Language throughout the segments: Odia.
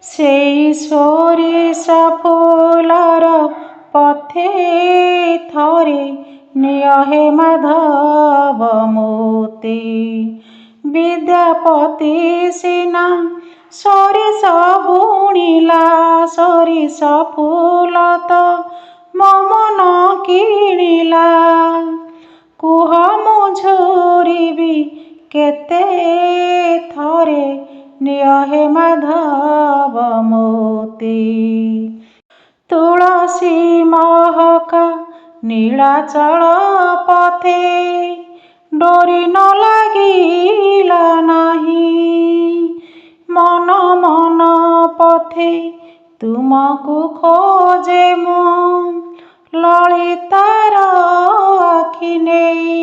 ସେଇ ସୋରିଷ ଫୁଲର ପଥେ ଥରେ ନିଅ ହେ ମାଧବ ମୋତି। ବିଦ୍ୟାପତି ସିନା ସୋରିଷ ବୁଣିଲା, ସୋରିଷ ଫୁଲ ତ ମୋ ମନ କିଣିଲା। କୁହ ମୁଁ ଝୁରିବି କେତେ ଥରେ ନିଅ ହେ ମାଧବ ମୋତି। ତୁଳସୀ ମହକା ନୀଳାଚଳ ପଥେ ଡୋରି ନ ଲାଗିଲା ନାହିଁ। ମନ ମନ ପଥେ ତୁମକୁ ଖୋଜେ ମୁଁ, ଲଳିତାର ଆଖି ନେଇ।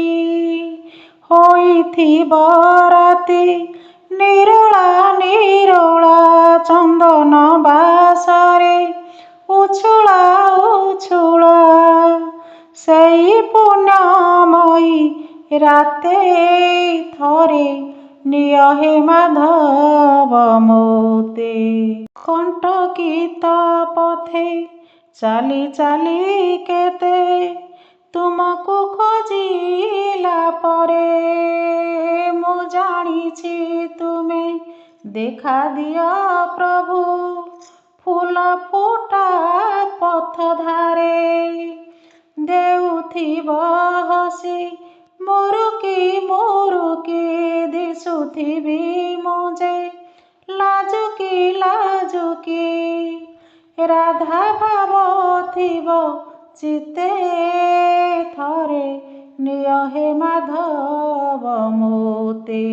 ହୋଇଥିବ ରାତି ନିରୋଳା ନିରୋଳା, ଚନ୍ଦନ ବାସରେ ଉଛୁଳା ଉଛୁଳା। ସେଇ ପୁଣ୍ୟମୟୀ ରାତେ ଥରେ ନିଅ ହେ ମାଧବ ମୋତି। କଣ୍ଟକିତ ପଥେ ଚାଲି ଚାଲି କେତେ ତୁମକୁ ଖୋଜିଲା ପରେ, ମୁଁ ଜାଣିଛି ତୁମେ ଦେଖା ଦିଅ ପ୍ରଭୁ। ଫୁଲ ଫୁଟା ପଥ ଧାରେ ଦେଉଥିବ ହସି ମୁରୁକି ମୁରୁକି, ଦିଶୁଥିବି ମୁଁ ଯେ ଲାଜୁକି ଲାଜୁକି। ରାଧା ଭାବ ଥିବ ଚିତ୍ତେ ଥରେ ନିଅ ହେ ମାଧବ ମୋତି।